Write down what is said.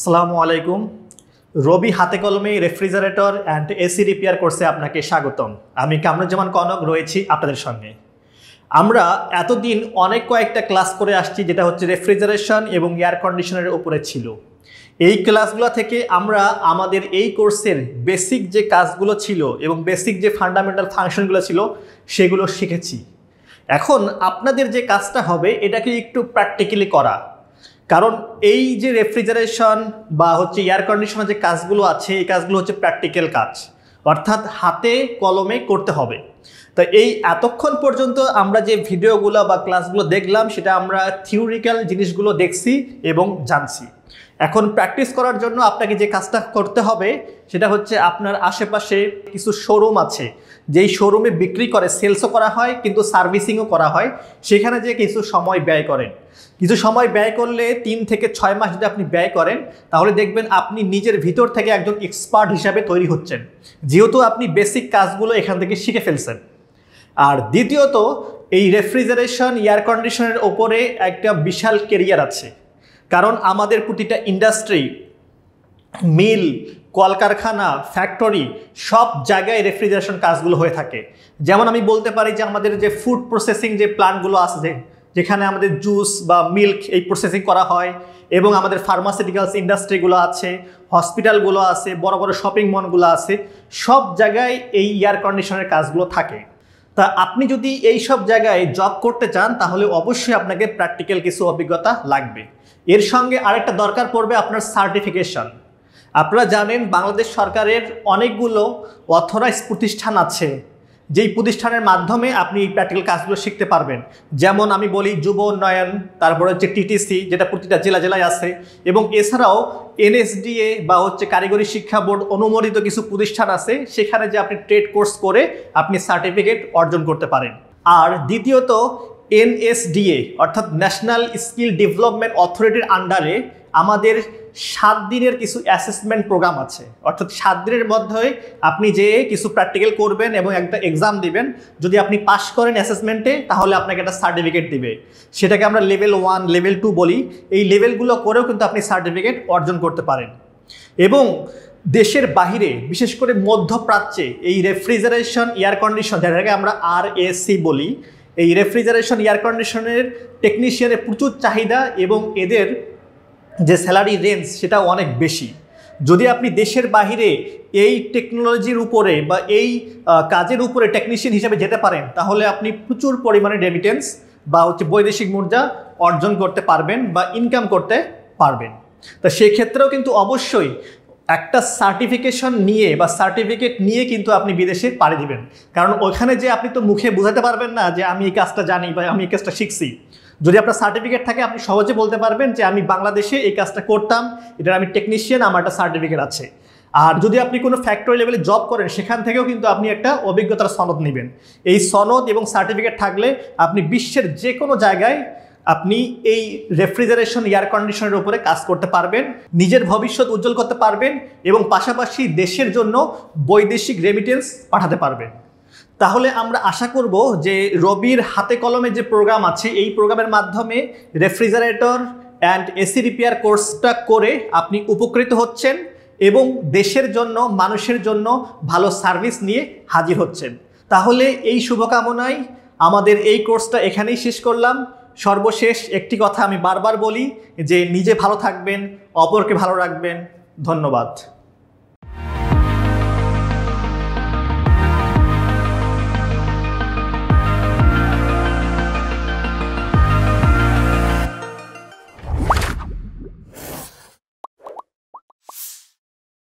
আসসালামু আলাইকুম। রবি হাতে কলমে রেফ্রিজারেটর অ্যান্ড এসি রিপেয়ার কোর্সে আপনাকে স্বাগতম। আমি কামরুজ্জামান কনক রয়েছি আপনাদের সঙ্গে। আমরা এতদিন অনেক কয়েকটা ক্লাস করে আসছি, যেটা হচ্ছে রেফ্রিজারেশন এবং এয়ার কন্ডিশনের উপরে ছিল। এই ক্লাসগুলো থেকে আমরা আমাদের এই কোর্সের বেসিক যে কাজগুলো ছিল এবং বেসিক যে ফান্ডামেন্টাল ফাংশনগুলো ছিল সেগুলো শিখেছি। এখন আপনাদের যে কাজটা হবে এটাকে একটু প্র্যাকটিক্যালি করা, কারণ এই যে রেফ্রিজারেশন বা হচ্ছে এয়ার কন্ডিশনের যে কাজগুলো আছে এই কাজগুলো হচ্ছে প্র্যাকটিক্যাল কাজ, অর্থাৎ হাতে কলমে করতে হবে। তো এই এতক্ষণ পর্যন্ত আমরা যে ভিডিওগুলো বা ক্লাসগুলো দেখলাম সেটা আমরা থিওরিক্যাল জিনিসগুলো দেখছি এবং জানছি। এখন প্র্যাকটিস করার জন্য আপনাকে যে কাজটা করতে হবে সেটা হচ্ছে আপনার আশেপাশে কিছু শোরুম আছে, যেই শোরুমে বিক্রি করে, সেলসও করা হয় কিন্তু সার্ভিসিংও করা হয়। সেখানে যে কিছু সময় ব্যয় করেন, কিছু সময় ব্যয় করলে 3 থেকে 6 মাস যদি আপনি ব্যয় করেন তাহলে দেখবেন আপনি নিজের ভিতর থেকে একজন এক্সপার্ট হিসাবে তৈরি হচ্ছেন, যেহেতু আপনি বেসিক কাজগুলো এখান থেকে শিখে ফেলছেন। আর দ্বিতীয়ত, এই রেফ্রিজারেশন এয়ার কন্ডিশনের ওপরে একটা বিশাল কেরিয়ার আছে, কারণ আমাদের প্রতিটা ইন্ডাস্ট্রি, মিল, কলকারখানা, ফ্যাক্টরি সব জায়গায় রেফ্রিজারেশন কাজগুলো হয়ে থাকে। যেমন আমি বলতে পারি যে আমাদের যে ফুড প্রসেসিং যে প্ল্যান্টগুলো আছে, যেখানে আমাদের জুস বা মিল্ক এই প্রসেসিং করা হয়, এবং আমাদের ফার্মাসিউটিক্যালস ইন্ডাস্ট্রিগুলো আছে, হসপিটালগুলো আছে, বড় বড় শপিং মলগুলো আছে, সব জায়গায় এই এয়ার কন্ডিশনের কাজগুলো থাকে। তা আপনি যদি এই সব জায়গায় জব করতে চান তাহলে অবশ্যই আপনাকে প্র্যাকটিক্যাল কিছু অভিজ্ঞতা লাগবে। এর সঙ্গে আরেকটা দরকার পড়বে আপনার সার্টিফিকেশন। আপনারা জানেন বাংলাদেশ সরকারের অনেকগুলো অথরাইজ প্রতিষ্ঠান আছে, যেই প্রতিষ্ঠানের মাধ্যমে আপনি এই প্র্যাকটিক্যাল কাজগুলো শিখতে পারবেন। যেমন আমি বলি যুব উন্নয়ন, তারপরে হচ্ছে টিটিসি, যেটা প্রতিটা জেলায় আছে, এবং এছাড়াও এনএসডিএ বা হচ্ছে কারিগরি শিক্ষা বোর্ড অনুমোদিত কিছু প্রতিষ্ঠান আছে, সেখানে যে আপনি ট্রেড কোর্স করে আপনি সার্টিফিকেট অর্জন করতে পারেন। আর দ্বিতীয়ত, এনএসডিএ অর্থাৎ ন্যাশনাল স্কিল ডেভেলপমেন্ট অথরিটির আন্ডারে আমাদের 7 দিনের কিছু অ্যাসেসমেন্ট প্রোগ্রাম আছে, অর্থাৎ 7 দিনের মধ্যে আপনি যে কিছু প্র্যাকটিক্যাল করবেন এবং একটা এক্সাম দিবেন। যদি আপনি পাস করেন অ্যাসেসমেন্টে তাহলে আপনাকে একটা সার্টিফিকেট দিবে, সেটাকে আমরা লেভেল 1 লেভেল 2 বলি। এই লেভেলগুলো করেও কিন্তু আপনি সার্টিফিকেট অর্জন করতে পারেন। এবং দেশের বাহিরে, বিশেষ করে মধ্যপ্রাচ্যে, এই রেফ্রিজারেশন এয়ার কন্ডিশন, যেটাকে আমরা RAC বলি, এই রেফ্রিজারেশন এয়ার কন্ডিশনের টেকনিশিয়ানের প্রচুর চাহিদা এবং এদের যে স্যালারি রেঞ্জ সেটাও অনেক বেশি। যদি আপনি দেশের বাহিরে এই টেকনোলজির উপরে বা এই কাজের উপরে টেকনিশিয়ান হিসেবে যেতে পারেন তাহলে আপনি প্রচুর পরিমাণে রেমিটেন্স বা হচ্ছে বৈদেশিক মুদ্রা অর্জন করতে পারবেন বা ইনকাম করতে পারবেন। তা সেক্ষেত্রেও কিন্তু অবশ্যই একটা সার্টিফিকেশন নিয়ে বা সার্টিফিকেট নিয়ে কিন্তু আপনি বিদেশে পাড়ি দিবেন, কারণ ওখানে যে আপনি তো মুখে বোঝাতে পারবেন না যে আমি এই কাজটা জানি বা আমি এই কাজটা শিখছি। যদি আপনার সার্টিফিকেট থাকে আপনি সহজে বলতে পারবেন যে আমি বাংলাদেশে এই কাজটা করতাম, এটার আমি টেকনিশিয়ান, আমার একটা সার্টিফিকেট আছে। আর যদি আপনি কোনো ফ্যাক্টরি লেভেলে জব করেন সেখান থেকেও কিন্তু আপনি একটা অভিজ্ঞতার সনদ নেবেন। এই সনদ এবং সার্টিফিকেট থাকলে আপনি বিশ্বের যে কোনো জায়গায় আপনি এই রেফ্রিজারেশন এয়ার কন্ডিশনের উপরে কাজ করতে পারবেন, নিজের ভবিষ্যৎ উজ্জ্বল করতে পারবেন এবং পাশাপাশি দেশের জন্য বৈদেশিক রেমিটেন্স পাঠাতে পারবেন। তাহলে আমরা আশা করব যে রবির হাতে কলমে যে প্রোগ্রাম আছে এই প্রোগ্রামের মাধ্যমে রেফ্রিজারেটর অ্যান্ড এসি রিপেয়ার কোর্সটা করে আপনি উপকৃত হচ্ছেন এবং দেশের জন্য, মানুষের জন্য ভালো সার্ভিস নিয়ে হাজির হচ্ছেন। তাহলে এই শুভকামনায় আমাদের এই কোর্সটা এখানেই শেষ করলাম। সর্বশেষ একটি কথা আমি বারবার বলি যে নিজে ভালো থাকবেন, অপরকে ভালো রাখবেন। ধন্যবাদ।